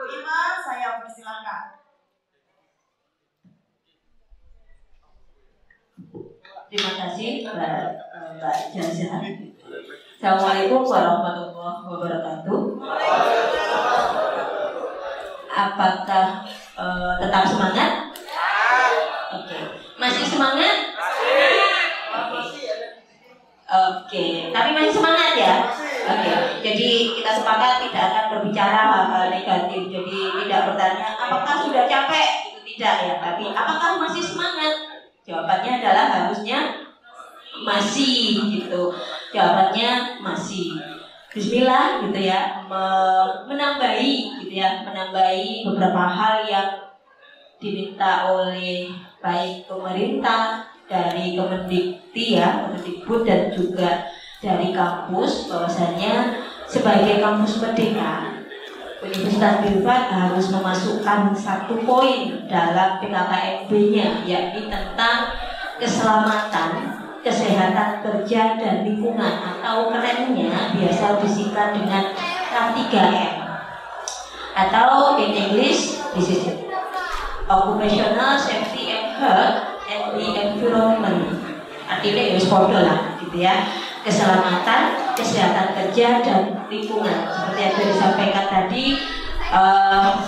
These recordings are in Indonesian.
Ima, saya persilakan. Terima kasih Mbak Jaza. Assalamualaikum warahmatullahi wabarakatuh. Apakah tetap semangat? Oke. Masih semangat? Oke. Tapi masih semangat ya? Oke. Jadi kita sepakat tidak akan berbicara hal-hal negatif. Jadi tidak bertanya apakah sudah capek? Itu tidak ya. Tapi apakah masih semangat? Jawabannya adalah harusnya masih gitu. Jawabannya masih. Bismillah gitu ya, menambahi gitu ya, menambahi beberapa hal yang diminta oleh baik pemerintah dari Kemendikti ya, Kemendikbud dan juga dari kampus, bahwasanya sebagai kampus merdeka Universitas Filsafat harus memasukkan 1 poin dalam PKKMB-nya, yakni tentang keselamatan, kesehatan kerja dan lingkungan, atau kerennya biasa disingkat dengan K3M, atau in English this is it. Occupational Safety and Health and the Environment. Artinya ya podo lah gitu ya. Keselamatan, kesehatan kerja dan lingkungan. Seperti yang sudah disampaikan tadi,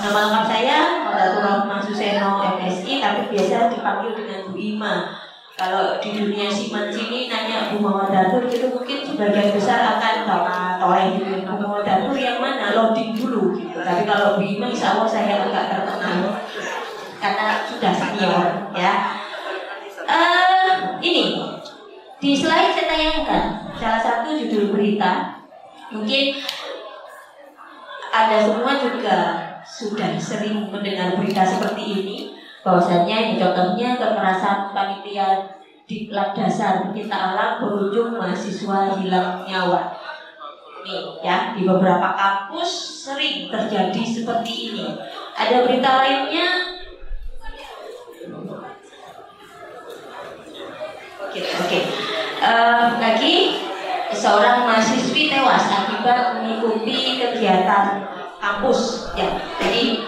nama lengkap saya Maulatul Rahmah Suseno MSI, tapi biasa dipanggil dengan Bu Ima. Kalau di dunia Siman sini nanya Bu Mawadatur itu mungkin sebagian besar akan bawa toleh gitu. Bu Mawadatur yang mana? Loading dulu gitu. Tapi kalau Bu Ima insya Allah saya agak terkenal karena sudah senior ya. Ini di slide saya tayangkan salah satu judul berita. Mungkin Anda semua juga sudah sering mendengar berita seperti ini, bahwasanya ini contohnya kekerasan panitia di kelas dasar pecinta alam berujung mahasiswa hilang nyawa. Nih ya, di beberapa kampus sering terjadi seperti ini. Ada berita lainnya. Oke. Lagi seorang mahasiswi tewas akibat mengikuti kegiatan kampus ya. Jadi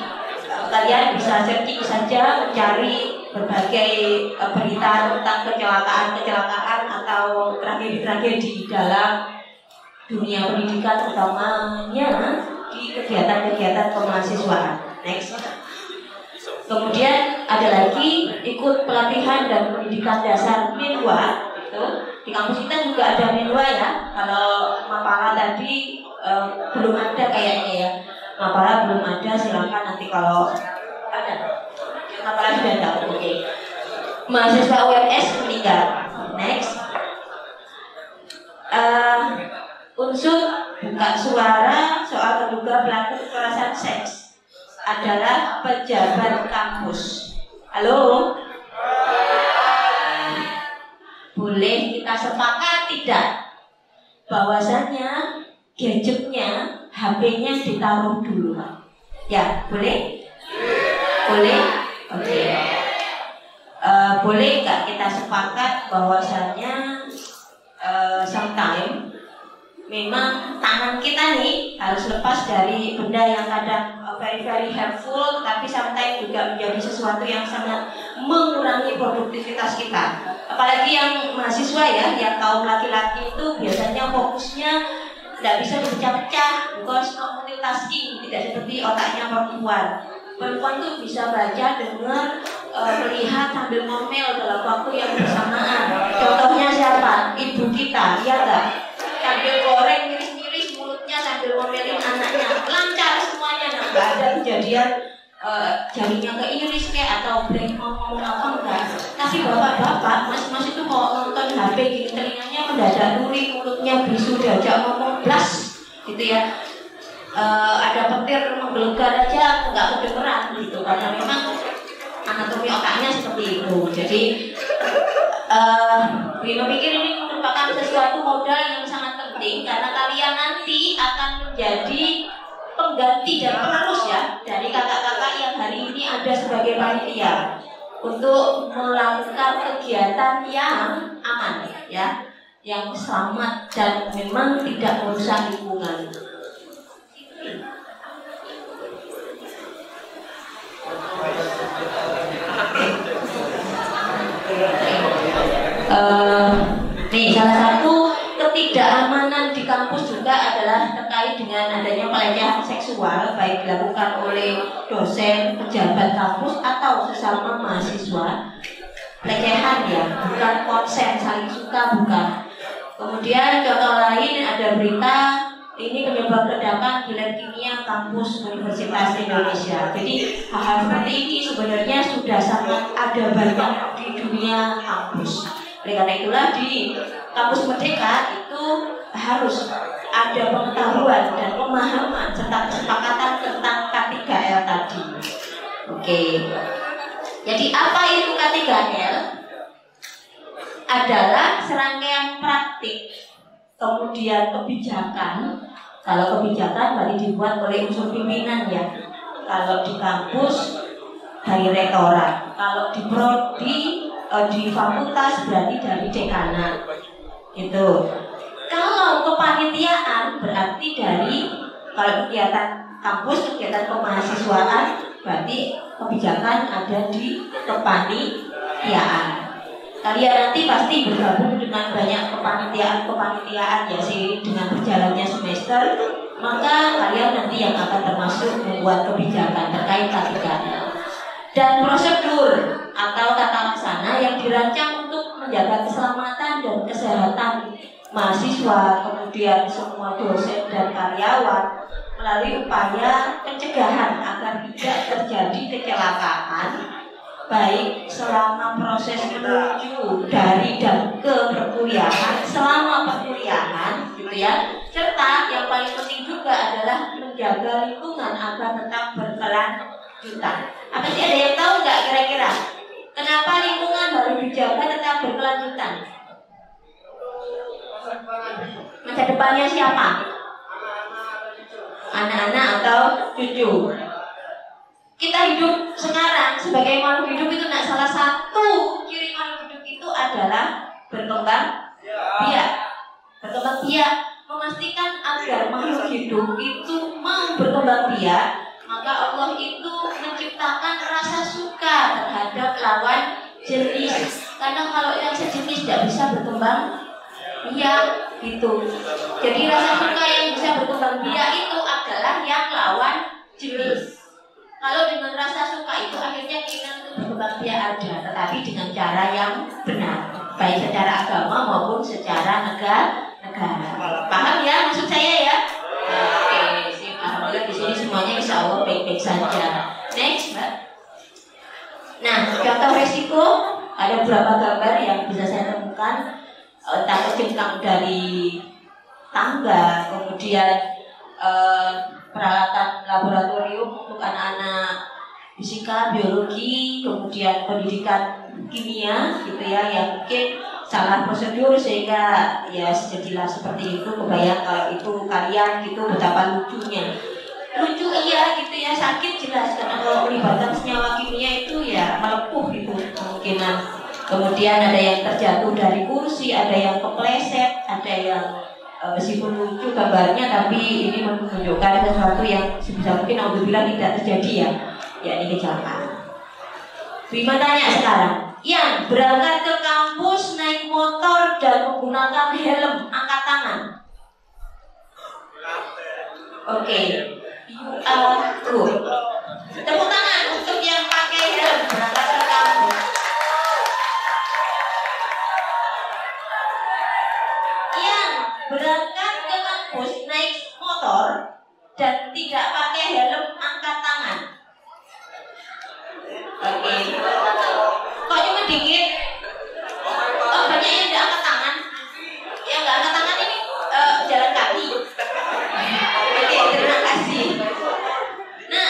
kalian bisa searching saja, mencari berbagai berita tentang kecelakaan atau tragedi-tragedi dalam dunia pendidikan, utamanya di kegiatan-kegiatan kemahasiswaan. Next. Kemudian ada lagi ikut pelatihan dan pendidikan dasar Minwa. Itu di kampus kita juga ada Minwa ya. Kalau Mapala tadi belum ada kayaknya ya. Mapala belum ada, silakan nanti kalau ada. Mapala sudah ada. Oke. Mahasiswa UMS meninggal. Next. Unsur buka suara soal terduga pelaku kekerasan seks adalah pejabat kampus. Halo? Boleh kita sepakat tidak bahwasannya gadgetnya, HP-nya ditaruh dulu? Ya, boleh? Boleh? Oke. Boleh nggak kita sepakat bahwasannya sometime memang tangan kita nih harus lepas dari benda yang kadang very helpful, tapi sometimes juga menjadi sesuatu yang sangat mengurangi produktivitas kita. Apalagi yang mahasiswa ya, yang kaum laki-laki itu biasanya fokusnya tidak bisa berpecah-pecah, because not multitasking, tidak seperti otaknya perempuan. Perempuan tuh bisa baca, dengar, melihat sambil ngomel dalam waktu yang bersamaan. Contohnya siapa? Ibu kita, ya enggak? Sambil goreng, miris-miris mulutnya sambil ngomelin anaknya, lancar semuanya, nggak ada kejadian jarinya keiris kayak atau break ngomong apa enggak. Tapi bapak-bapak, mas-mas itu mau nonton HP gini, telinganya mendadak nuri, mulutnya bisu, diajak ngomong blas gitu ya. Ada petir menggelegar aja nggak kedengeran gitu, karena memang anatomi otaknya seperti itu. Jadi Bima pikir ini merupakan sesuatu modal yang sangat penting, karena kalian nanti akan menjadi pengganti dan penerus ya dari kakak-kakak yang hari ini ada sebagai panitia untuk melakukan kegiatan yang aman ya, yang selamat dan memang tidak merusak lingkungan. Eh, nih salah satu ketidakamanan di kampus juga adalah terkait dengan adanya pelecehan seksual baik dilakukan oleh dosen, pejabat kampus atau sesama mahasiswa. Pelecehan ya, bukan konsen saling suka, bukan. Kemudian contoh lain ada berita ini penyebab ledakan di lab kimia kampus Universitas Indonesia. Jadi hal-hal seperti ini sebenarnya sudah sangat ada banyak di dunia kampus. Oleh karena itulah di kampus Merdeka itu harus ada pengetahuan dan pemahaman serta kesepakatan tentang K3L tadi. Oke. Jadi apa itu K3L? Adalah serangkaian praktik, kemudian kebijakan. Kalau kebijakan berarti dibuat oleh unsur pimpinan ya. Kalau di kampus dari rektorat. Kalau di prodi di fakultas berarti dari dekanat. Gitu. Kalau kepanitiaan berarti dari kalau kegiatan kampus, kegiatan kemahasiswaan berarti kebijakan ada di kepanitiaan. Kalian nanti pasti bergabung dengan banyak kepanitiaan ya sih dengan berjalannya semester, maka kalian nanti yang akan termasuk membuat kebijakan terkait K3L. Dan prosedur atau tata laksana yang dirancang untuk menjaga keselamatan dan kesehatan mahasiswa, kemudian semua dosen dan karyawan melalui upaya pencegahan agar tidak terjadi kecelakaan baik selama proses menuju dari dan ke perkuliahan, selama perkuliahan gitu ya, serta yang paling penting juga adalah menjaga lingkungan agar tetap berkelanjutan. Apa sih, ada yang tahu nggak kira-kira kenapa lingkungan harus dijaga tetap berkelanjutan? Masa depannya siapa? Anak-anak atau cucu? Kita hidup sekarang sebagai makhluk hidup itu salah satu ciri makhluk hidup itu adalah berkembang biak. Berkembang biak memastikan agar makhluk hidup itu mau berkembang biak, maka Allah itu menciptakan rasa suka terhadap lawan jenis. Karena kalau yang sejenis tidak bisa berkembang biak gitu. Jadi rasa suka yang bisa berkembang biak itu adalah yang lawan jenis. Kalau dengan rasa suka itu akhirnya keinginan untuk berkembang biak ada, tetapi dengan cara yang benar, baik secara agama maupun secara negara. Paham ya maksud saya ya? Oke, alhamdulillah di sini semuanya insya Allah baik-baik saja. Next, Mbak. Nah, contoh resiko ada beberapa gambar yang bisa saya temukan, entah kecengkang dari tangga, kemudian peralatan laboratorium untuk anak-anak fisika, biologi, kemudian pendidikan kimia gitu ya, yang mungkin salah prosedur sehingga ya jadilah seperti itu. Kebayang kalau itu kalian gitu betapa lucunya. Lucu iya gitu ya, sakit jelas karena kalau melibatkan senyawa kimia itu ya melepuh gitu kemungkinan. Kemudian ada yang terjatuh dari kursi, ada yang kepleset, ada yang meskipun lucu gambarnya tapi ini menunjukkan sesuatu yang sebisa mungkin alhamdulillah tidak terjadi ya, yakni kecelakaan. Bima tanya sekarang, yang berangkat ke kampus naik motor dan menggunakan helm, angkat tangan. Oke, good. Tepuk tangan untuk yang pakai helm berangkat ke kampus. Yang berangkat ke kampus naik motor dan tidak pakai helm, angkat tangan. Oke. Kok cuma dikit? Oh, banyak yang tidak angkat tangan. Yang nggak angkat tangan ini jalan kaki. Oke, terima kasih. Nah,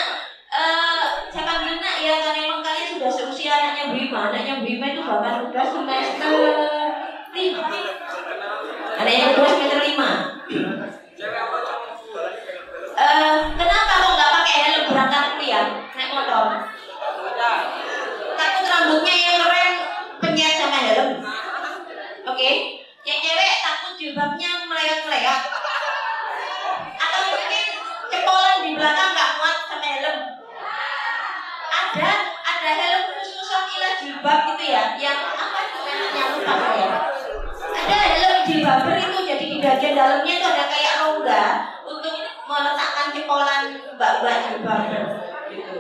saya panggil nak ya karena memang kalian sudah seusia anaknya Bima. Anaknya Bima itu bahkan sudah semester 5. Ada yang kedua semester 5. Kenapa kok nggak pakai helm berangkat kuliah naik motor? Takut rambutnya yang keren penyet sama helm. Oke. Yang cewek takut jilbabnya meleot-meleot. Atau mungkin cepolan di belakang nggak muat sama helm. Ada helm khusus ilah jilbab gitu ya, yang apa itu namanya lupa saya. Ada helm jilbaber itu, jadi di bagian dalamnya itu ada kayak rongga untuk meletakkan cepolan mbak-mbak jilbaber gitu.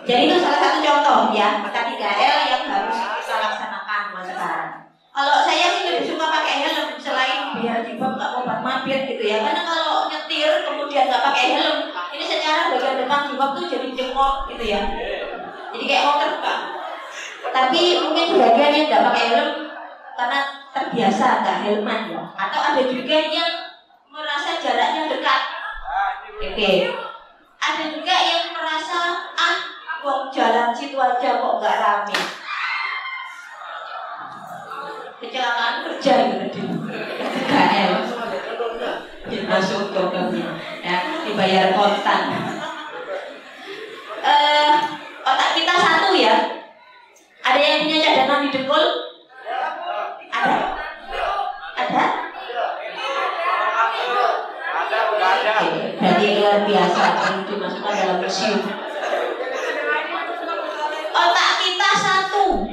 Jadi itu salah satu contoh ya, K3L yang harus kita laksanakan sekarang. Kalau saya sih lebih suka pakai helm selain biar jilbab nggak obat mabit gitu ya. Karena kalau nyetir kemudian nggak pakai helm, ini secara bagian depan jilbab tuh jadi jengkok gitu ya. Jadi kayak mau terbang. Tapi mungkin sebagian yang nggak pakai helm karena terbiasa nggak helman ya. Atau ada juga yang merasa jaraknya dekat. Oke. Ada juga yang merasa kok jalan situ aja kok nggak rame. Kecelakaan kerja gitu KL masuk programnya ya, dibayar kontan. Otak kita satu ya. Ada yang punya cadangan di dengkul? Ada? Ada? Berarti luar biasa itu masukkan dalam museum. Otak kita satu.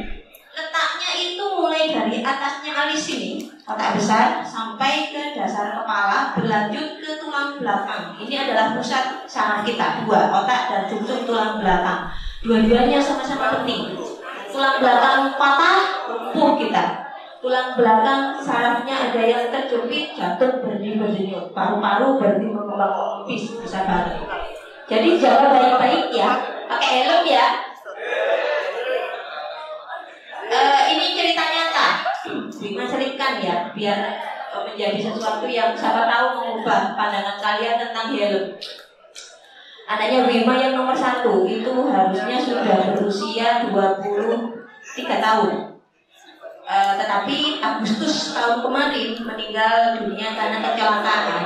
Letaknya itu mulai dari atasnya alis ini, otak besar, sampai ke dasar kepala, berlanjut ke tulang belakang. Ini adalah pusat saraf kita, dua, otak dan sumsum tulang belakang. Dua-duanya sama-sama penting. Tulang belakang patah, lumpuh kita. Tulang belakang sarafnya ada yang terjepit, jantung berdenyut-denyut, paru-paru berhenti mengembang bisa banget. Jadi jaga baik-baik ya, pakai helm ya. Ini cerita nyata, dimasalkan ya, biar menjadi sesuatu yang siapa tahu mengubah pandangan kalian tentang helm. Anaknya Wima yang nomor 1 itu harusnya sudah berusia 23 tahun. Tetapi Agustus tahun kemarin meninggal dunia karena kecelakaan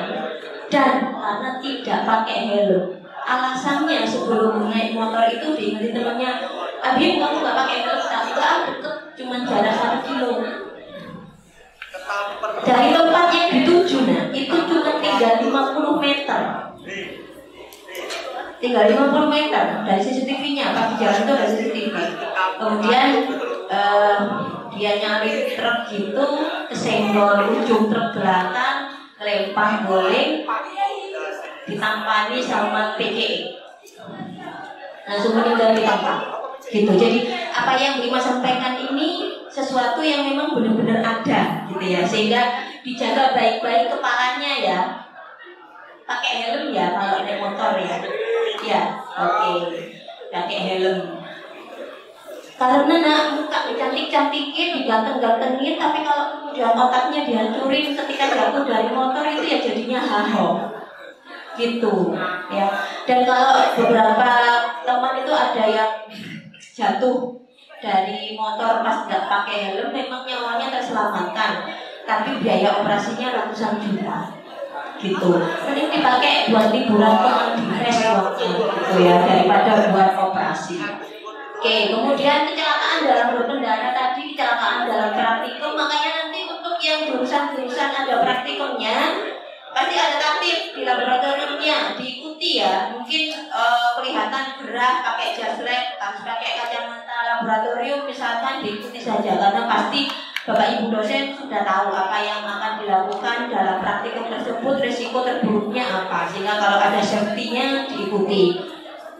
dan karena tidak pakai helm. Alasannya sebelum naik motor itu diingetin temannya, Abi kamu nggak pakai helm, enggak deket, cuma jarak 1 kilo. Dari tempat yang dituju itu cuma tinggal 50 meter. Tinggal 50 meter dari CCTV-nya, pas di jalan itu ada CCTV. Kemudian dia nyari truk gitu, kesenggol ujung truk belakang, kelempar guling, ditampani sama PCE, langsung meninggal di tempat. Gitu. Jadi apa yang Bima sampaikan ini sesuatu yang memang benar-benar ada, gitu ya. Sehingga dijaga baik-baik kepalanya ya. Pakai helm ya kalau naik motor ya. Ya, oke. Pakai helm. Karena muka dicantik-cantikin, diganteng-gantengin, tapi kalau kemudian otaknya dihancurin ketika jatuh dari motor itu ya jadinya haho. Gitu ya. Dan kalau beberapa teman itu ada yang jatuh dari motor pas nggak pakai helm, memang nyawanya terselamatkan, tapi biaya operasinya ratusan juta. Gitu. Mending dipakai buat liburan teman di resort gitu ya, daripada buat operasi. Oke, kemudian kecelakaan dalam berkendara tadi, kecelakaan dalam praktikum, makanya nanti untuk yang jurusan-jurusan ada praktikumnya pasti ada taktik di laboratoriumnya, diikuti ya. Mungkin kelihatan gerah, pakai jas lab, harus pakai kacamata laboratorium misalkan, diikuti saja karena pasti Bapak Ibu dosen sudah tahu apa yang akan dilakukan dalam praktikum tersebut, risiko terburuknya apa, sehingga kalau ada safety-nya diikuti.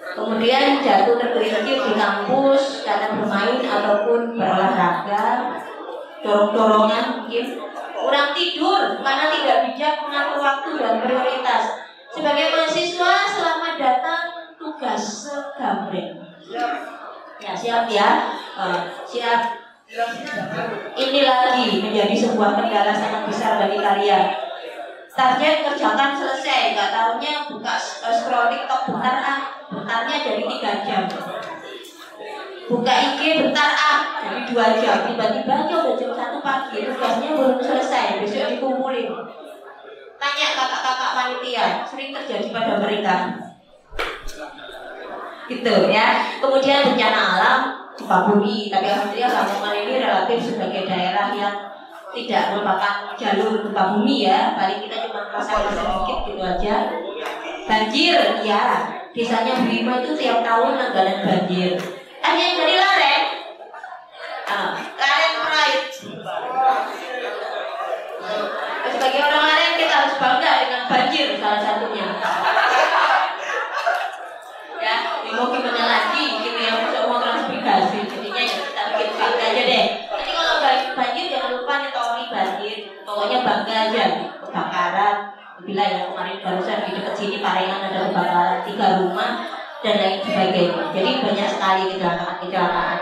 Kemudian jatuh tergelincir di kampus karena bermain ataupun berolahraga, dorong-dorongan mungkin, kurang tidur karena tidak bijak mengatur waktu dan prioritas. Sebagai mahasiswa selamat datang tugas segambreng. Ya siap ya, siap. Ini lagi menjadi sebuah kendala sangat besar bagi kalian. Target kerjakan selesai, nggak tahunya buka scroll TikTok bentarnya dari 3 jam. Buka IG bentar dari 2 jam. Tiba-tiba aja udah jam 1 pagi, tugasnya belum selesai, besok dikumpulin. Tanya kakak-kakak panitia, sering terjadi pada mereka. Gitu ya. Kemudian bencana alam, gempa bumi, tapi alhamdulillah Lamongan ini relatif sebagai daerah yang tidak merupakan jalur gempa bumi ya, paling kita cuma merasakan sedikit gitu aja. Banjir, ya, desanya Bima itu tiap tahun langganan banjir. Ada yang dari Laren, Laren pokoknya bangga aja. Kebakaran, bila ya kemarin barusan di dekat sini Parengan ada kebakaran 3 rumah dan lain sebagainya. Jadi banyak sekali kecelakaan.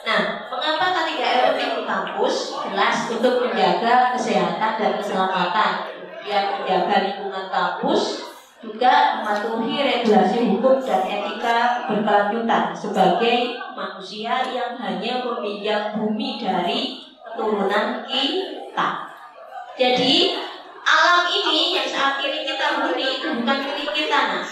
Nah, mengapa K3R penting di kampus? Jelas untuk menjaga kesehatan dan keselamatan, kemudian menjaga lingkungan kampus, juga mematuhi regulasi hukum dan etika berkelanjutan sebagai manusia yang hanya meminjam bumi dari keturunan kita. Jadi alam ini yang saat ini kita huni itu bukan milik kita, nah.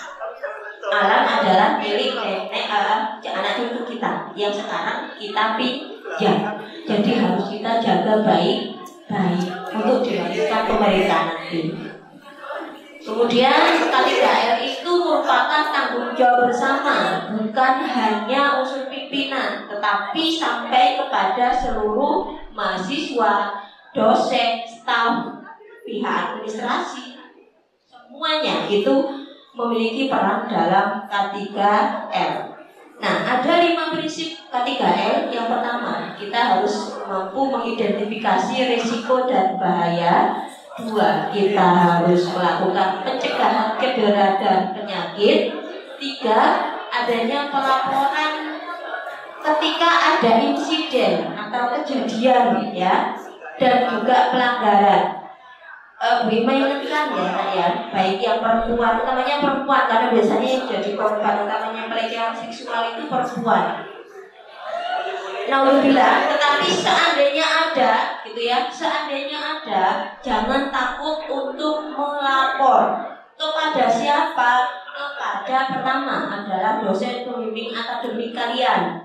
Alam adalah milik anak cucu kita yang sekarang kita pinjam. Jadi harus kita jaga baik-baik untuk dilanjutkan pemerintah nanti. Kemudian K3R itu merupakan tanggung jawab bersama, bukan hanya unsur pimpinan, tetapi sampai kepada seluruh mahasiswa, dosen, staf, pihak administrasi, semuanya itu memiliki peran dalam K3R. Nah, ada 5 prinsip K3R. Yang pertama, kita harus mampu mengidentifikasi risiko dan bahaya. 2, kita harus melakukan pencegahan cedera dan penyakit. 3, adanya pelaporan ketika ada insiden atau kejadian ya, dan juga pelanggaran. Mainkan ya, baik yang perempuan, utamanya perempuan, karena biasanya yang jadi korban utamanya pelecehan seksual itu perempuan. Naudzubillah, tetapi seandainya ada, gitu ya, seandainya ada, jangan takut untuk melapor. Kepada siapa? Kepada pertama adalah dosen pembimbing akademik kalian.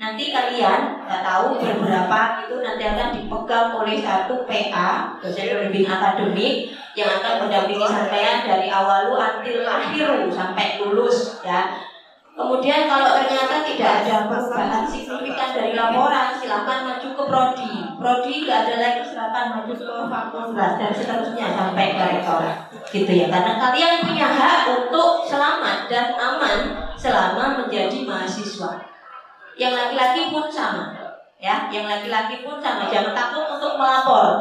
Nanti kalian nggak tahu beberapa itu nanti akan dipegang oleh satu PA, dosen pembimbing akademik, yang akan mendampingi sampean dari awalu antil akhiru sampai lulus ya. Kemudian kalau ternyata tidak ada perubahan signifikan dari laporan, silakan maju ke prodi. Prodi nggak ada lagi, silakan maju ke fakultas dan seterusnya sampai ke rektor, gitu ya. Karena kalian punya hak untuk selamat dan aman selama menjadi mahasiswa. Yang laki-laki pun sama, ya. Yang laki-laki pun sama. Jangan takut untuk melapor.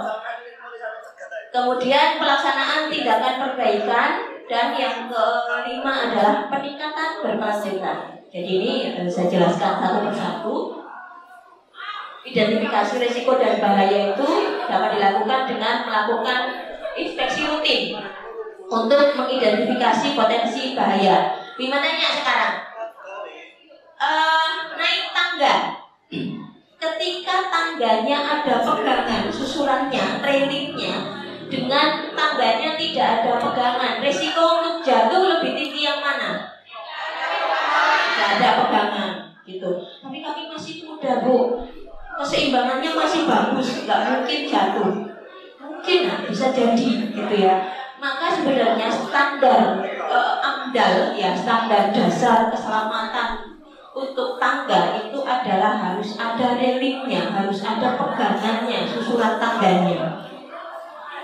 Kemudian pelaksanaan tindakan perbaikan. Dan yang kelima adalah peningkatan berkelanjutan. Jadi ini saya jelaskan satu persatu. Identifikasi risiko dan bahaya itu dapat dilakukan dengan melakukan inspeksi rutin untuk mengidentifikasi potensi bahaya. Bima tanya sekarang, naik tangga. Ketika tangganya ada pegangan, susurannya, railingnya, dengan tangganya tidak ada pegangan, risiko untuk jatuh lebih tinggi yang mana? Tidak ada pegangan, gitu. Tapi kami masih muda, Bu, keseimbangannya masih bagus, nggak mungkin jatuh. Mungkin bisa jadi, gitu ya. Maka sebenarnya standar AMDAL, ya, standar dasar keselamatan untuk tangga itu adalah harus ada railingnya, harus ada pegangannya, susuran tangganya.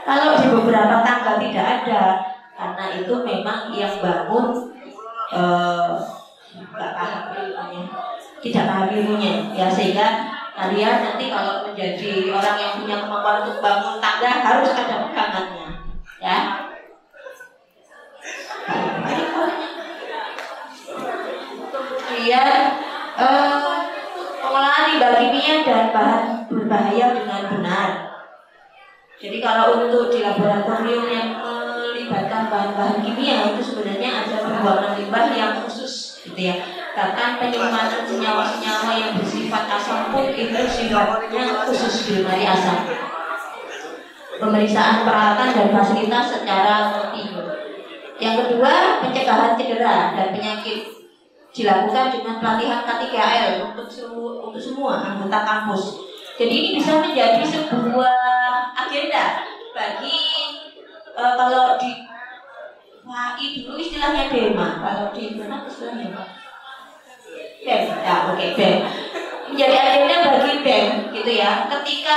Kalau di beberapa tangga tidak ada, karena itu memang yang bangun nggak paham ilmunya, tidak paham ilmunya, ya, sehingga kalian nanti kalau menjadi orang yang punya kemampuan untuk bangun tangga harus ada pegangannya, ya. Kemudian pengolahan limbah kimia dan bahan berbahaya dengan benar. Jadi kalau untuk di laboratorium yang melibatkan bahan-bahan kimia itu sebenarnya ada pembuangan limbah yang khusus, gitu ya. Bahkan penyimpanan senyawa-senyawa yang bersifat asam pun itu sifatnya khusus di lemari asam. Pemeriksaan peralatan dan fasilitas secara rutin. Yang kedua, pencegahan cedera dan penyakit dilakukan dengan pelatihan K3R untuk semua anggota kampus. Jadi ini bisa menjadi sebuah agenda bagi kalau di HI dulu istilahnya DEMA, kalau di mana istilahnya Pak? BEM, ya oke, BEM. Menjadi agenda bagi BEM, gitu ya. Ketika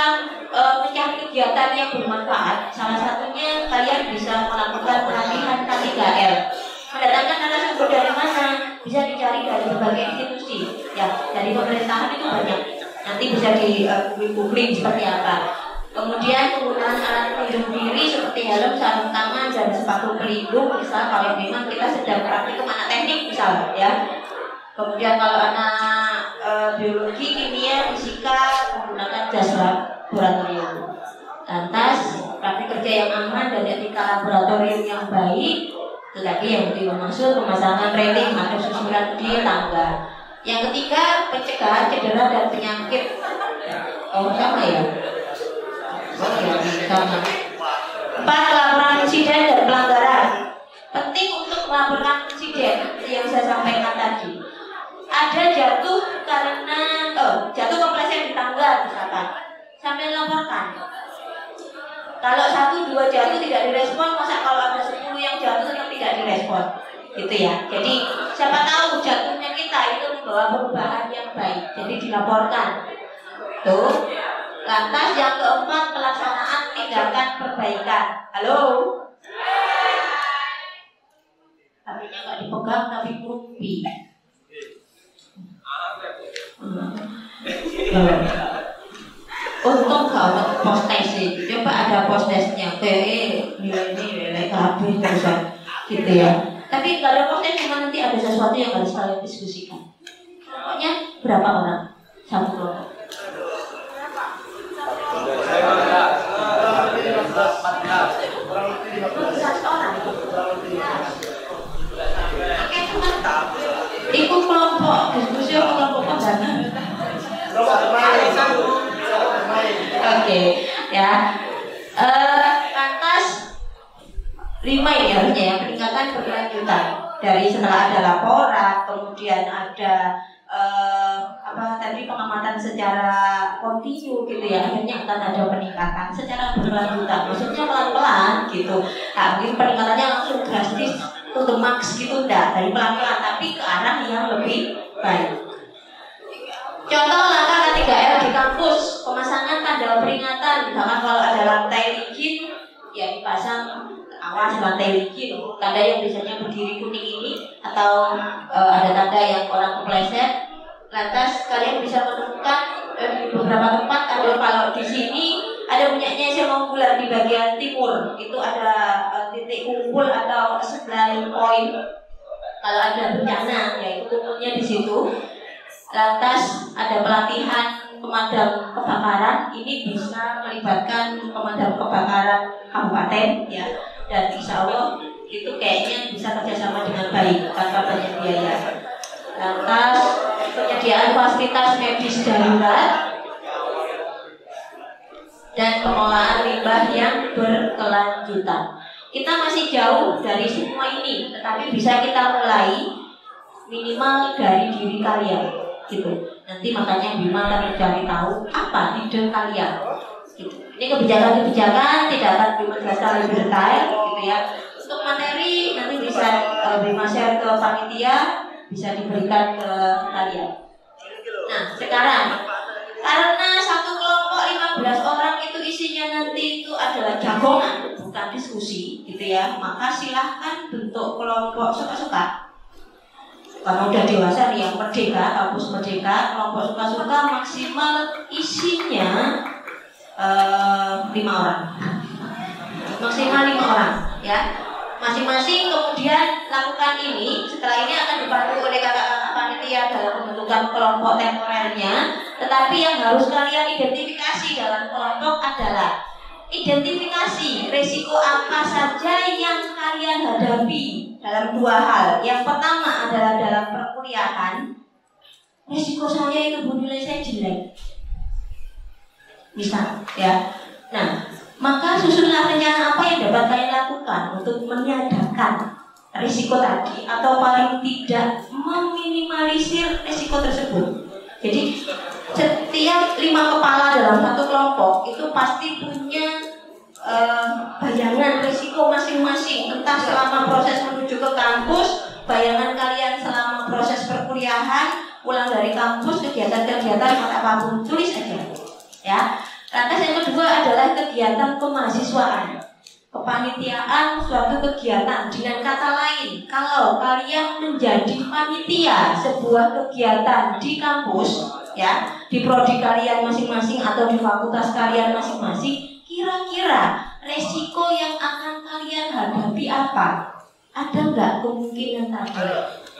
mencari kegiatan yang bermanfaat, salah satunya kalian bisa melakukan pelatihan K3R. Mendatangkan narasumber dari mana? Bisa dicari dari berbagai institusi, ya, dari pemerintahan itu banyak. Nanti bisa di googling seperti apa. Kemudian penggunaan alat pelindung sepatu pelindung, misal kalau memang kita sedang praktikum anak teknik misal ya. Kemudian kalau anak biologi, kimia, fisika menggunakan jas laboratorium. Lantas praktik kerja yang aman dan etika laboratorium yang baik. Itu tadi yang dimaksud pemasangan railing atau susulan di tangga. Yang ketiga, pencegahan cedera dan penyakit. Oh sama ya? Oh ya, sama. 4. Laporan insiden dan pelanggaran. Penting untuk melaporkan insiden yang saya sampaikan tadi. Ada jatuh karena jatuh kepleset di tangga misalkan, sambil laporkan. Kalau 1, 2 jatuh tidak direspon, masa kalau ada 10 yang jatuh yang tidak direspon, gitu ya. Jadi siapa tahu jatuhnya kita itu membawa perubahan yang baik, jadi dilaporkan. Tuh. Lantas yang keempat, pelaksanaan tindakan perbaikan. Halo? HP-nya nggak dipegang tapi kumpi. Untung gak postes sih. Coba ada postesnya. Ini KB terusan gitu ya. Tapi nggak ada postes, cuma nanti ada sesuatu yang harus kalian diskusikan. Pokoknya berapa orang? 1 kelompok. 1 orang. Ikut kelompok diskusi atau kelompok pembina? Oke, ya. Lantas 5 ini harusnya ya, peningkatan berkelanjutan dari setelah ada laporan, kemudian ada tadi pengamatan secara kontinu gitu ya, akhirnya akan ada peningkatan secara berkelanjutan, maksudnya pelan-pelan gitu. Nah, mungkin peningkatannya langsung drastis untuk max gitu enggak, dari pelan-pelan tapi ke arah yang lebih baik. Contoh langkah 3L di kampus, pemasangan tanda peringatan, misalkan kalau ada lantai licin ya dipasang awas lantai licin, tanda yang biasanya berdiri kuning ini, atau ada tanda yang orang kepleset. Lantas kalian bisa menemukan di beberapa tempat ada, kalau di sini ada punyanya SMA Unggulan di bagian timur, itu ada titik kumpul atau supply point kalau ada bencana, yaitu kumpulnya di situ. Lantas ada pelatihan pemadam kebakaran, ini bisa melibatkan pemadam kebakaran kabupaten ya, dan insya Allah itu kayaknya bisa kerjasama dengan baik tanpa banyak biaya. Lantas penyediaan fasilitas medis darurat dan pengolahan limbah yang berkelanjutan. Kita masih jauh dari semua ini, tetapi bisa kita mulai minimal dari diri kalian, gitu. Nanti makanya Bima akan mencari tahu apa ide kalian. Gitu. Ini kebijakan-kebijakan tidak akan Bima jelaskan lebih detail, gitu ya. Untuk materi nanti bisa Bima share ke panitia, bisa diberikan ke kalian. Nah, sekarang karena satu kelompok 15 orang itu isinya nanti itu adalah jagongan, bukan diskusi, gitu ya. Maka silahkan bentuk kelompok suka-suka. Karena udah dewasa nih yang merdeka, kampus merdeka, kelompok suka-suka maksimal isinya 5 orang. Maksimal 5 orang, ya. Masing-masing kemudian lakukan ini. Setelah ini akan dibantu oleh kakak-kakak panitia dalam pembentukan kelompok temporernya. Tetapi yang harus kalian identifikasi dalam kelompok adalah identifikasi risiko apa saja yang kalian hadapi dalam 2 hal. Yang pertama adalah dalam perkuliahan. Risiko saya itu nilai saya jelek, misal ya. Nah, maka susunlah rencana apa yang dapat kalian lakukan untuk menyadarkan risiko tadi, atau paling tidak meminimalisir risiko tersebut. Jadi setiap 5 kepala dalam satu kelompok itu pasti punya bayangan risiko masing-masing, entah selama proses menuju ke kampus, bayangan kalian selama proses perkuliahan, pulang dari kampus, kegiatan-kegiatan apapun, tulis aja ya. Lantas yang kedua adalah kegiatan kemahasiswaan, kepanitiaan suatu kegiatan. Dengan kata lain, kalau kalian menjadi panitia sebuah kegiatan di kampus ya, di prodi kalian masing-masing atau di fakultas kalian masing-masing, kira-kira resiko yang akan kalian hadapi apa apa? Ada nggak kemungkinan tadi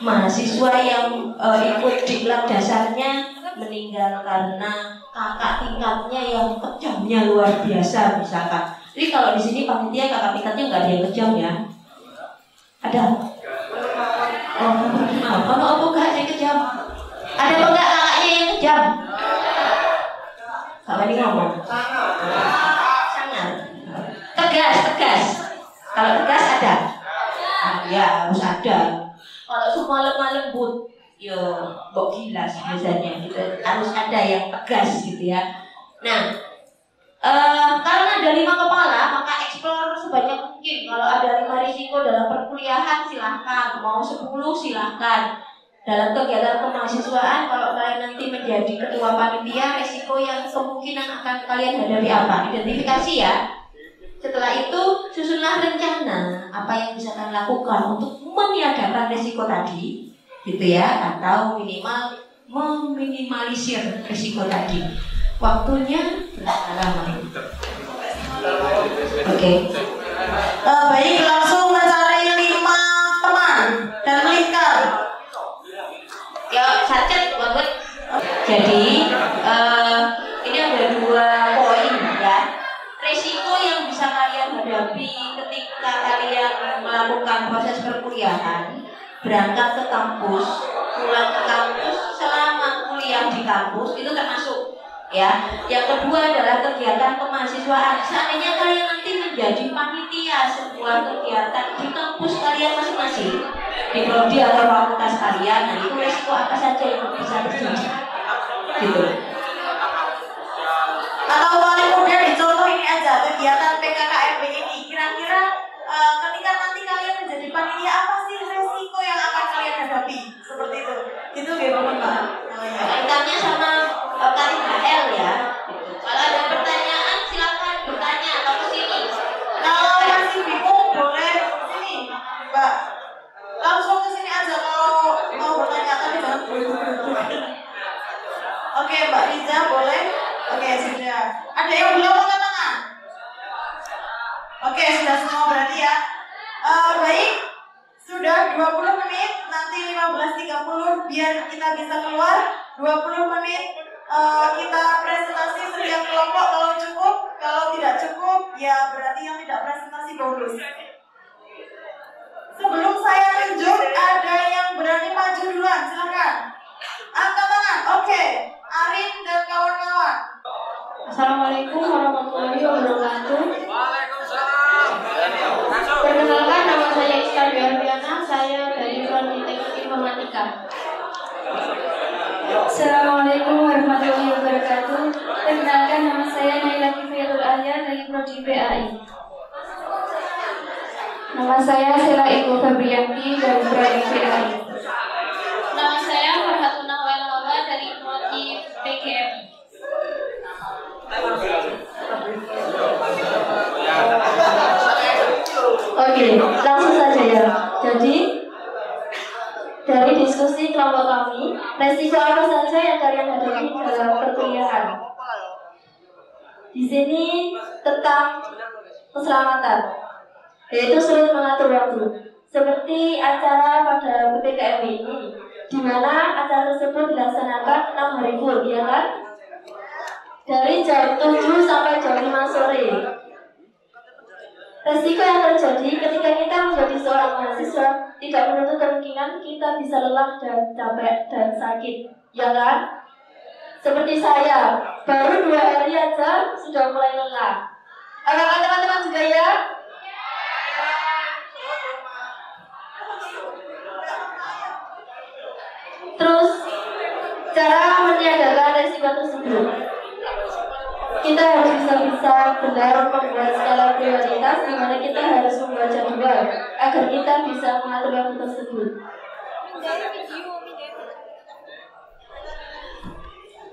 mahasiswa yang ikut diklat dasarnya meninggal karena kakak tingkatnya yang kejamnya luar biasa misalkan? Jadi kalau di sini panitia kakak tingkatnya nggak ada yang kejam ya? Ada? Oh, kalau apa nggak ada yang kejam? Ada apa nggak kakaknya yang kejam? Kak Wani ngomong. Sangat. Tegas. Kalau tegas ada? Ya harus ada. Kalau semua lemah lembut, yo mbok gilas biasanya gitu. Harus ada yang tegas gitu ya. Nah, karena ada 5 kepala, maka explore sebanyak mungkin. Kalau ada 5 risiko dalam perkuliahan silahkan, mau 10 silahkan. Dalam kegiatan kemahasiswaan, kalau kalian nanti menjadi ketua panitia, risiko yang kemungkinan akan kalian hadapi apa? Identifikasi ya. Setelah itu, susunlah rencana apa yang bisa kalian lakukan untuk meniadakan risiko tadi, gitu ya, atau minimal meminimalisir risiko tadi. Waktunya berapa lama? Oke. Baik, langsung mencari 5 teman dan lingkar. Ya, cacat banget. Jadi ini ada 2 poin ya. Risiko yang bisa kalian hadapi ketika kalian melakukan proses perkuliahan, berangkat ke kampus, pulang ke kampus, selama kuliah di kampus itu termasuk ya. Yang kedua adalah kegiatan kemahasiswaan. Seandainya kalian nanti menjadi panitia sebuah kegiatan di kampus kalian masing-masing, di prodi atau fakultas kalian, nah itu risiko apa saja yang bisa terjadi gitu. Atau paling mudah dicontoh ini aja, kegiatan PKKMB ini. Kira-kira ketika nanti kalian menjadi panitia, apa sih resiko yang akan kalian hadapi? Seperti itu. Itu gimana Mbak? Kaitannya sama KTHL ya gitu. Kalau ada pertanyaan silakan bertanya atau ke sini. Kalau masih bingung boleh sini Mbak. Langsung ke sini aja kalau mau bertanya, tapi jangan buru-buru. Oke Mbak Riza boleh? Oke sudah. Ada yang belum angkat tangan? Oke sudah semua berarti ya. Baik, sudah 20 menit, nanti 15.30 biar kita bisa keluar. 20 menit kita presentasi setiap kelompok kalau cukup. Kalau tidak cukup ya berarti yang tidak presentasi bonus. Sebelum saya tunjuk, ada yang berani maju duluan, silakan. Angkat tangan, oke. Arin dan kawan-kawan. Assalamualaikum warahmatullahi wabarakatuh. Perkenalkan, nama saya Iskandar Ardiana, saya dari Prodi Teknik Informatika. Assalamualaikum warahmatullahi wabarakatuh. Perkenalkan, nama saya Naila Kifayatul Ahya dari Prodi PAI. Nama saya Sela Ibu Fabrianti dari Prodi PAI. Nama saya Farhatuna Wailawala dari Prodi PGM. Oke, langsung saja ya. Jadi dari diskusi kelompok kami, resiko apa saja yang kalian hadapi dalam perkuliahan? Di sini tentang keselamatan, yaitu sulit mengatur waktu. Seperti acara pada PPKM ini, di mana acara tersebut dilaksanakan 6 hari full, ya kan? Dari jam 7 sampai jam 5 sore. Resiko yang terjadi ketika kita menjadi seorang mahasiswa tidak menutup kemungkinan kita bisa lelah dan capek dan sakit, ya kan? Seperti saya, baru 2 hari aja sudah mulai lelah. Apakah teman-teman juga ya? Terus, cara meniadakan resiko tersebut, kita harus bisa benar membuat skala prioritas di mana kita harus membuat jadwal agar kita bisa mengatur waktu tersebut.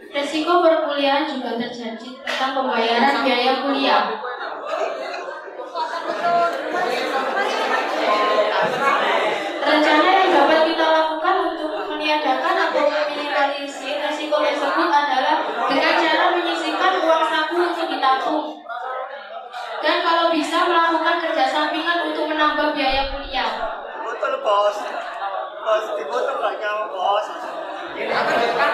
Resiko perkuliahan juga terjadi tentang pembayaran biaya kuliah. Rencana yang dapat kita lakukan untuk meniadakan atau meminimalisir resiko tersebut adalah dengan cara menyisihkan uang saku untuk ditabung. Dan kalau bisa melakukan kerja sampingan untuk menambah biaya kuliah. Betul bos, bos dibutuh banyak bos. Ini apa depan?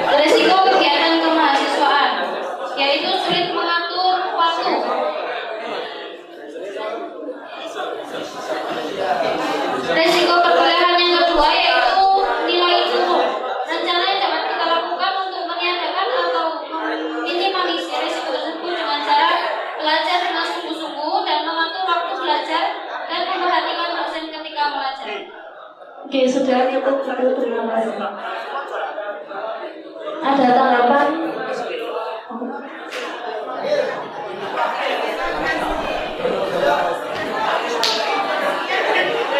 Risiko kegiatan kemahasiswaan, yaitu sulit mengatur waktu. Risiko perkuliahan yang kedua yaitu nilai turun. Rencana yang dapat kita lakukan untuk meniadakan atau meminimalisir risiko tersebut dengan cara belajar dengan sungguh-sungguh dan mengatur waktu belajar dan memperhatikan dosen ketika belajar. Oke, sudah cukup dulu, terima kasih. Ada tanggapan?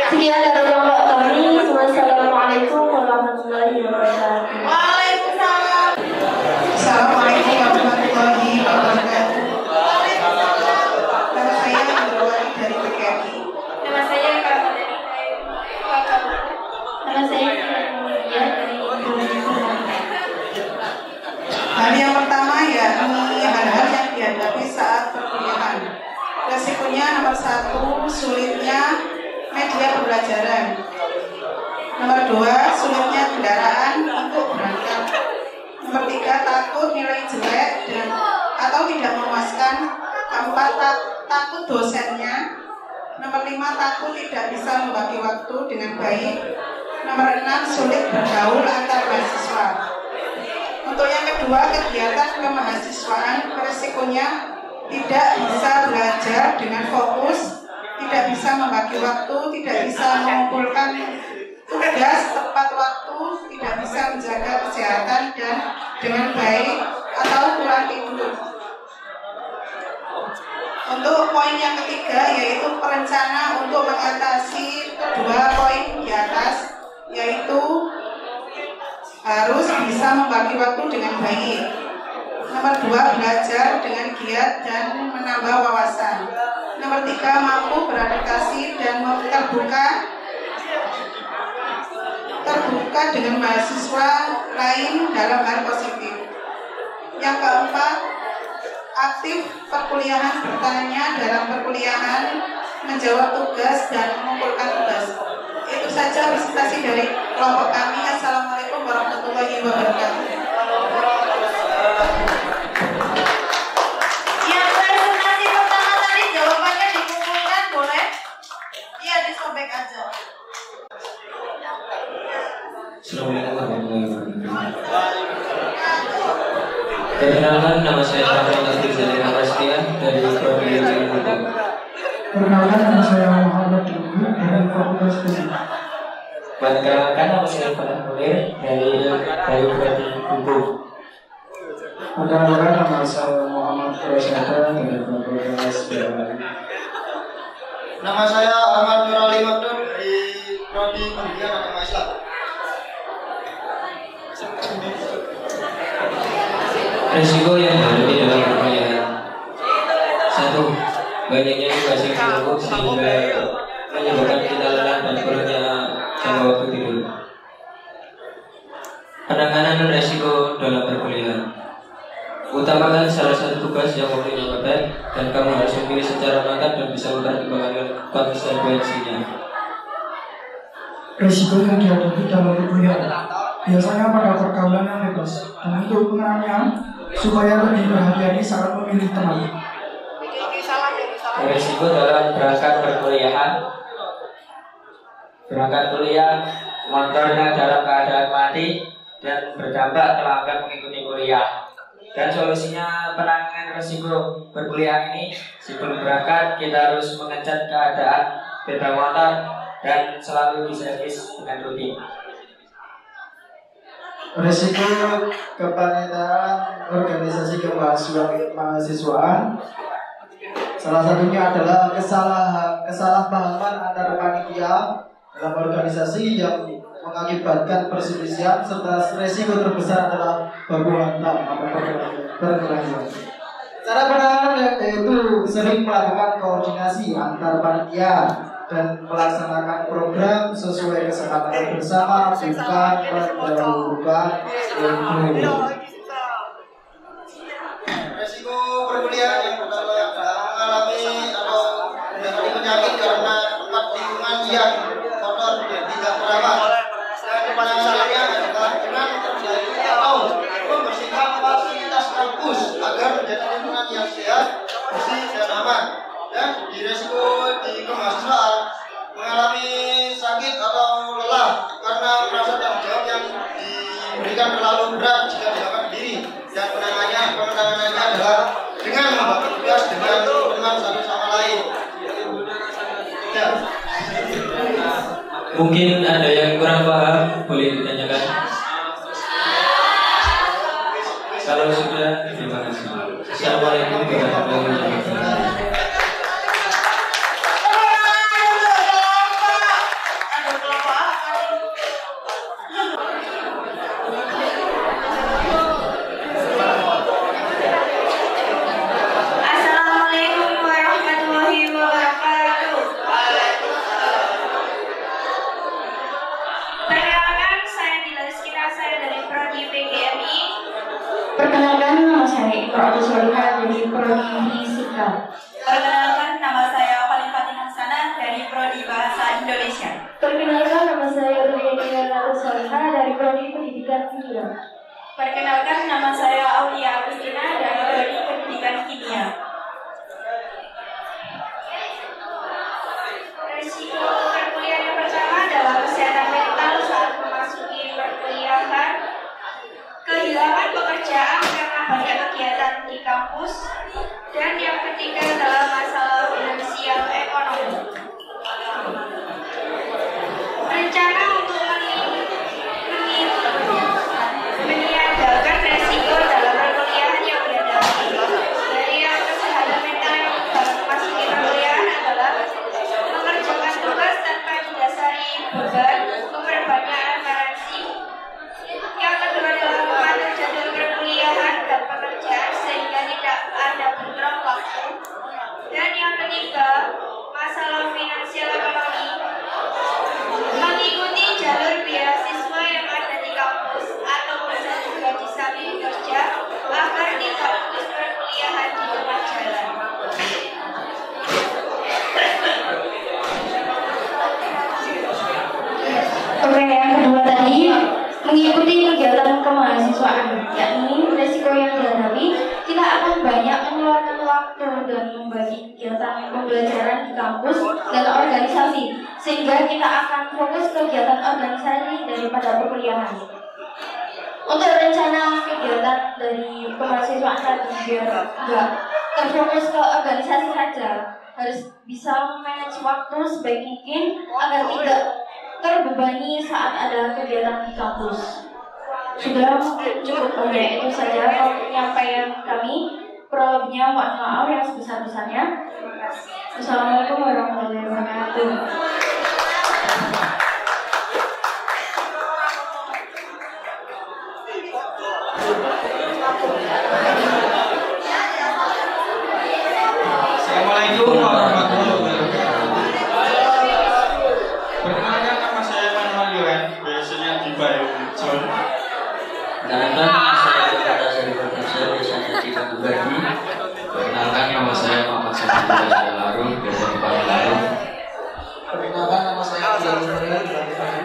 Sekian dari kelompok kami. Wassalamualaikum warahmatullahi wabarakatuh. Waalaikumsalam. Assalamualaikum warahmatullahi wabarakatuh. Nama saya Indrawati dari PKI. Nama saya Kak dari Nama saya Dia dari Hal yang pertama yakni hal-hal yang dihadapi saat perkuliahan. Resikonya nomor 1, sulitnya media pembelajaran. Nomor 2, sulitnya kendaraan untuk berangkat. Nomor 3, takut nilai jelek dan atau tidak memuaskan. Keempat, takut dosennya. Nomor 5, takut tidak bisa membagi waktu dengan baik. Nomor 6, sulit bergaul antar mahasiswa. Untuk yang kedua, kegiatan kemahasiswaan, resikonya tidak bisa belajar dengan fokus, tidak bisa membagi waktu, tidak bisa mengumpulkan tugas tepat waktu, tidak bisa menjaga kesehatan dan dengan baik, atau kurang tidur. Untuk poin yang ketiga yaitu perencana untuk mengatasi kedua poin di atas, yaitu harus bisa membagi waktu dengan baik. Nomor 2, belajar dengan giat dan menambah wawasan. Nomor 3, mampu beradaptasi dan terbuka dengan mahasiswa lain dalam hal positif. Yang keempat, aktif perkuliahan, bertanya dalam perkuliahan, menjawab tugas dan mengumpulkan tugas. Itu saja presentasi dari kelompok kami. Assalamualaikum warahmatullahi wabarakatuh. Yang presentasi pertama tadi jawabannya dikumpulkan boleh? Iya, disobek aja. Assalamualaikum warahmatullahi wabarakatuh. Perkenalkan, nama saya Syafrin Azrizali Prasetya dari Prodi Ilmu Hukum. Perkenalkan, nama saya Muhammad Dulu dari Fakultas Hukum. Perkenalkan, nama saya Farhan Munir dari Prodi Hukum. Perkenalkan, nama saya Muhammad Prasetya dari Fakultas Biologi. Nama saya Ahmad Nurali Magdur dari Prodi Pendidikan Agama Islam. Risiko yang dihadapi dalam perkuliahan. 1. Banyaknya tugas yang ditumpuk sehingga menyebabkan kita lelah dan kurangnya jangka waktu tidur. Penanganan risiko dalam perkuliahan. Utamakan salah satu tugas yang waktunya padat dan kamu harus memilih secara matang dan bisa mempertimbangkan konsekuensinya. Risiko yang dihadapi dalam perkuliahan biasanya pada pergaulan yang bebas, dan untuk mengenalnya supaya lebih berhati-hati saat memilih teman. Risiko dalam berangkat perkuliahan. Berangkat kuliah, motornya dalam keadaan mati dan berdampak terlambat mengikuti kuliah. Dan solusinya penanganan risiko perkuliahan ini, sebelum berangkat kita harus mengecek keadaan sepeda motor dan selalu diservis dengan rutin. Risiko kepanitiaan organisasi kemahasiswaan, salah satunya adalah kesalahpahaman antar panitia dalam organisasi yang mengakibatkan perselisihan, serta risiko terbesar adalah baku hantam atau perkelahian. perkelahian. Cara penanganan yaitu sering melakukan koordinasi antar panitia dan melaksanakan program sesuai kesepakatan bersama, bukan mendahulukan ilmu. Resiko perkuliahan yang pertama mengalami atau mengalami penyakit karena tempat lingkungan yang kotor dan tidak terawat. Dan penanganannya adalah dengan memperbaiki atau membersihkan fasilitas kampus agar menjadi lingkungan yang sehat, bersih dan aman. Dan di resiko di kemahasiswaan mengalami sakit atau lelah karena merasa tanggung jawab yang diberikan terlalu berat jika dilakukan sendiri. Dan penanganannya adalah dengan membagi tugas dengan teman satu sama lain. Ya. Mungkin ada yang kurang paham, boleh ditanyakan. Kalau sudah, terima kasih. Assalamualaikum warahmatullahi wabarakatuh. Perkenalkan, nama saya Iqra Solihah dari Prodi Fisika. Perkenalkan, nama saya Fatin Hasanah dari Prodi Bahasa Indonesia. Perkenalkan, nama saya Rudiana Solihah dari Prodi Pendidikan Kimia. Perkenalkan, nama saya Aulia Agustina dari Prodi Pendidikan Kimia. Risiko perkuliahan yang pertama adalah kesehatan mental saat memasuki perkuliahan, kehilangan pekerjaan karena banyak kegiatan di kampus, dan yang ketiga adalah masalah finansial ekonomi. Rencana untuk meniadakan resiko dalam perkuliahan yang dihadapi dari yang kesehatan mental yang dalam memasuki perkuliahan adalah mengerjakan tugas tanpa didasari beban, memperbanyak referensi. Yang kedua adalah mengatur jadwal perkuliahan dan pekerjaan sehingga tidak ada bentrok waktu. Dan yang ketiga, masalah finansial ekonomi, mengikuti jalur beasiswa yang ada di kampus atau bisa juga disambil kerja agar tidak putus perkuliahan di tengah jalan. Oke, yang kedua tadi mengikuti kegiatan kemahasiswaan, yakni resiko yang dihadapi kita akan banyak mengeluarkan waktu dan membagi kegiatan pembelajaran di kampus dan organisasi, sehingga kita akan fokus kegiatan organisasi daripada perkuliahan. Untuk rencana kegiatan dari kemahasiswaan tadi biar enggak terfokus ke organisasi saja, harus bisa manage waktu sebaik mungkin agar tidak terbebani saat ada kegiatan di kampus. Sudah mungkin cukup banyak itu saja penyampaian kami. Kurang lebihnya mohon maaf yang sebesar-besarnya. Assalamualaikum warahmatullahi wabarakatuh. Assalamualaikum warahmatullahi wabarakatuh. Perkenalkan, nama saya Manuel Yohan, biasanya di Bayu John. Perkenalkan, nama saya Kata Sari Perkasa, biasanya di Bagi. Perkenalkan, nama saya Muhammad Syafri dari Larung, biasanya di Bayu Larung. Perkenalkan, nama saya Abdul Mulia dari Bali.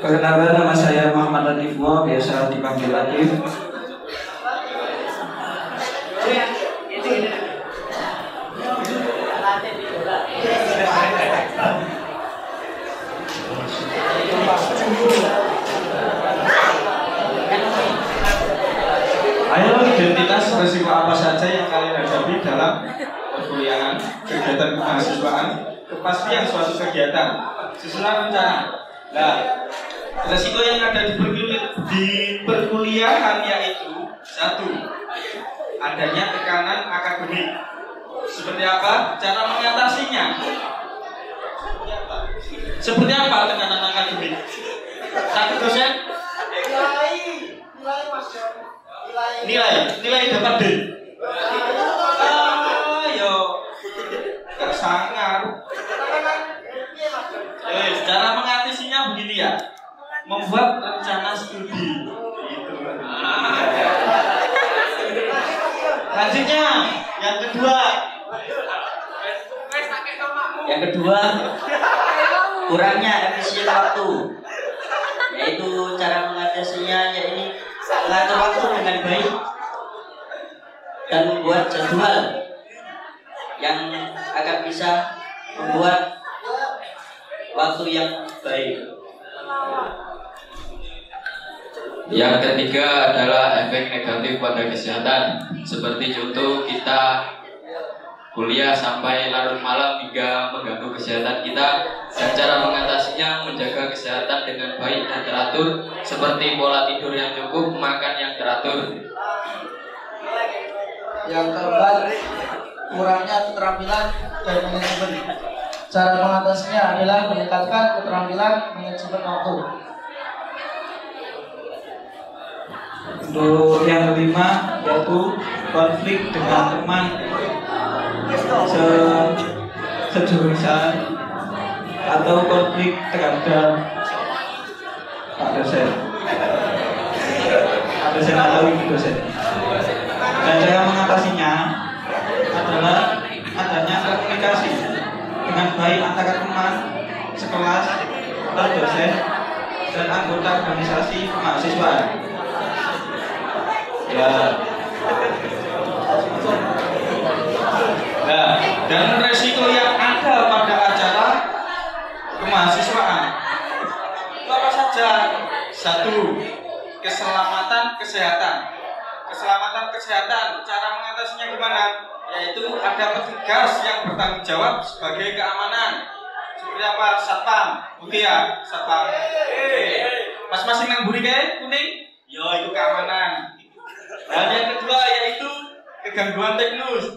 Perkenalkan, nama saya Muhammad Latif Wa, biasa dipanggil Latif. Ayo, identitas resiko apa saja yang kalian hadapi dalam perkuliahan, kegiatan kemahasiswaan, kepastian suatu kegiatan, susunan rencana. Nah, resiko yang ada di perkuliahan yaitu 1. Adanya tekanan akademik. Seperti apa cara mengatasinya? Seperti apa tekanan akademik? Satu dosen? Nilai mas John, nilai Nilai dapat D. Yo, gak sangar. Cara mengatasinya begini ya, membuat rencana studi. Gitu. Lanjutnya, yang kedua. Yang kedua, kurangnya efisien waktu, yaitu cara mengatasinya yaitu mengatur waktu dengan baik dan membuat jadwal yang akan bisa membuat waktu yang baik. Yang ketiga adalah efek negatif pada kesehatan, seperti contoh kita kuliah sampai larut malam hingga mengganggu kesehatan kita, dan cara mengatasinya menjaga kesehatan dengan baik dan teratur, seperti pola tidur yang cukup, makan yang teratur. Yang keempat, kurangnya keterampilan dan manajemen. Cara mengatasinya adalah meningkatkan keterampilan manajemen waktu. Untuk yang kelima yaitu konflik dengan teman sejurusan atau konflik terhadap Pak dosen atau ibu dosen. Dan cara mengatasinya adalah adanya komunikasi dengan baik antara teman sekelas atau dosen dan anggota organisasi mahasiswa. Ya. Nah, dan resiko yang ada pada acara kemahasiswaan itu apa saja? Satu, keselamatan kesehatan. Keselamatan kesehatan, cara mengatasinya gimana? Yaitu ada petugas yang bertanggung jawab sebagai keamanan. Seperti apa? Satpam. Oke ya, satpam. Mas-mas yang buri kayak kuning? Yo, itu keamanan. Dan yang kedua yaitu kegangguan teknis.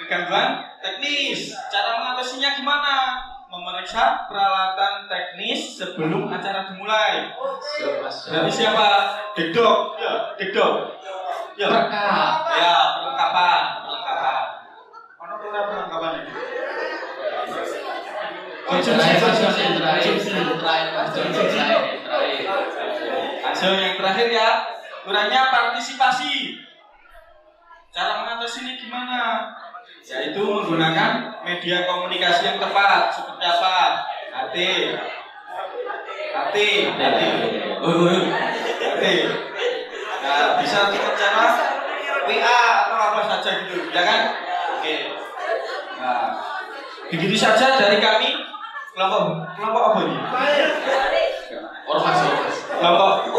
Kegangguan teknis. Cara mengatasinya gimana? Memeriksa peralatan teknis sebelum acara dimulai. Berarti siapa? Dekdok. Ya, dekdok. Ya, perlengkapan. Mana perlengkapan ini? Hasil yang terakhir ya, kurangnya partisipasi. Cara mengatasi ini gimana? Yaitu menggunakan media komunikasi yang tepat. Seperti apa? HT. Nah, bisa dengan cara WA atau apa saja gitu, ya kan? Oke. Nah, begitu saja dari kami. Kelompok apa ini? Ormas. Kelompok.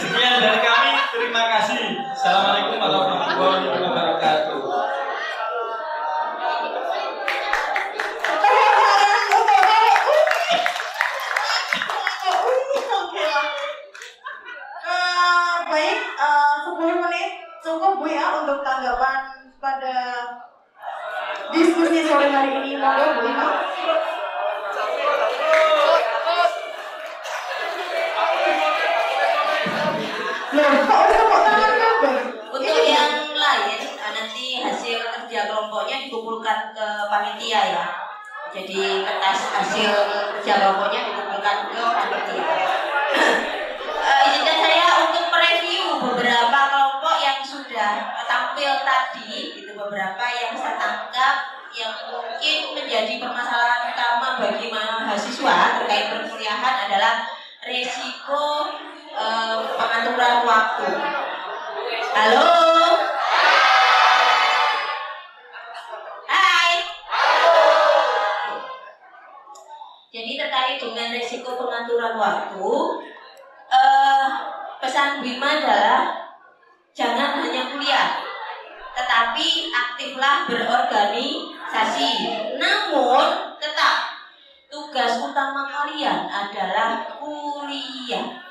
Sekian dari kami. Terima kasih. Assalamualaikum warahmatullahi wabarakatuh. Baik, 10 menit cukup Bu ya untuk tanggapan pada diskusi sore hari ini. Monggo Bu Ima. Untuk yang lain nanti hasil kerja kelompoknya dikumpulkan ke panitia ya. Jadi kertas hasil kerja kelompoknya dikumpulkan ke panitia. Izinkan saya untuk mereview beberapa kelompok yang sudah tampil tadi, gitu, beberapa yang saya tangkap yang mungkin menjadi permasalahan utama bagi mahasiswa terkait perkuliahan adalah resiko pengaturan waktu. Halo. Hai. Jadi terkait dengan resiko pengaturan waktu, pesan Bima adalah jangan hanya kuliah, tetapi aktiflah berorganisasi. Namun tetap tugas utama kalian adalah kuliah,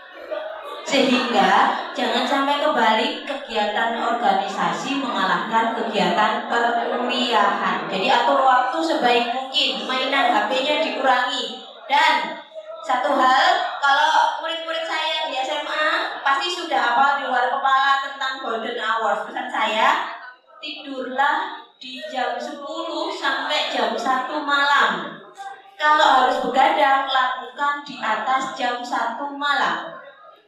sehingga jangan sampai kembali kegiatan organisasi mengalahkan kegiatan perkuliahan. Jadi atur waktu sebaik mungkin, mainan HP-nya dikurangi. Dan satu hal, kalau murid-murid saya di SMA pasti sudah hafal di luar kepala tentang golden hours. Pesan saya, tidurlah di jam 10 sampai jam 1 malam. Kalau harus begadang, lakukan di atas jam 1 malam.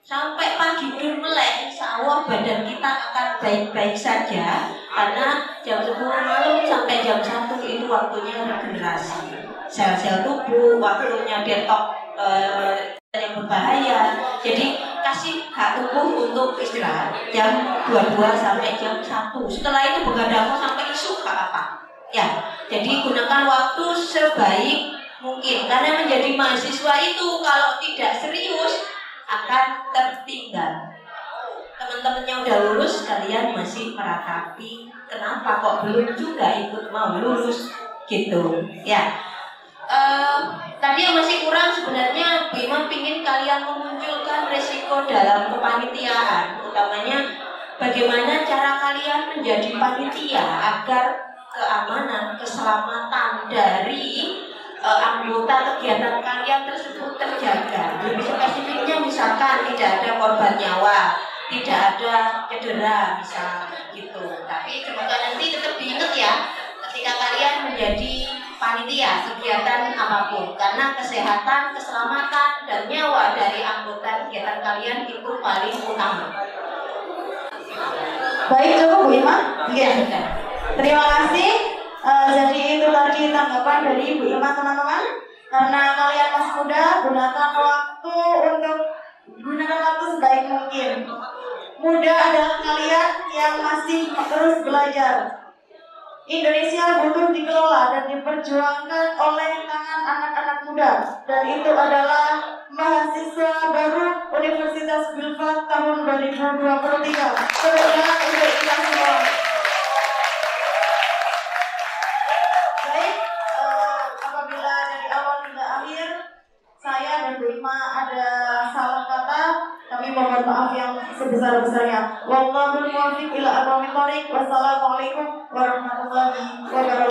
Sampai pagi melek, insya Allah badan kita akan baik-baik saja. Karena jam 10 malam sampai jam 1 itu waktunya regenerasi sel-sel tubuh, waktunya detox yang berbahaya. Jadi kasih hak tubuh untuk istirahat jam 22 sampai jam 1. Setelah itu begadang sampai isu gak apa-apa. Ya, jadi gunakan waktu sebaik mungkin. Karena menjadi mahasiswa itu kalau tidak serius akan tertinggal. Teman-temannya udah lulus, kalian masih meratapi kenapa kok belum juga ikut mau lulus gitu. Ya. Tadi yang masih kurang sebenarnya Bu Imam ingin kalian memunculkan resiko dalam kepanitiaan, utamanya bagaimana cara kalian menjadi panitia agar keamanan, keselamatan dari anggota kegiatan kalian tersebut terjaga. Lebih spesifiknya misalkan tidak ada korban nyawa, tidak ada cedera misal gitu. Tapi semoga nanti tetap diingat ya ketika kalian menjadi panitia kegiatan apapun, karena kesehatan, keselamatan, dan nyawa dari anggota kegiatan kalian itu paling utama. Baik, cukup Bu Ima? Iya. Terima kasih. Jadi itu tadi tanggapan dari Bu Ima, teman-teman. Karena kalian masih muda, gunakan waktu sebaik mungkin. Muda adalah kalian yang masih terus belajar. Indonesia butuh dikelola dan diperjuangkan oleh tangan anak-anak muda, dan itu adalah mahasiswa baru Universitas Bilfat tahun 2023. Semoga untuk kita semua. Baik, apabila dari awal hingga akhir saya dan Bu Ima ada salah kata, kami mohon maaf yang sebesar-besarnya. Wallahul muwaffiq ila aqwamit thoriq. Wassalamualaikum warahmatullahi wabarakatuh.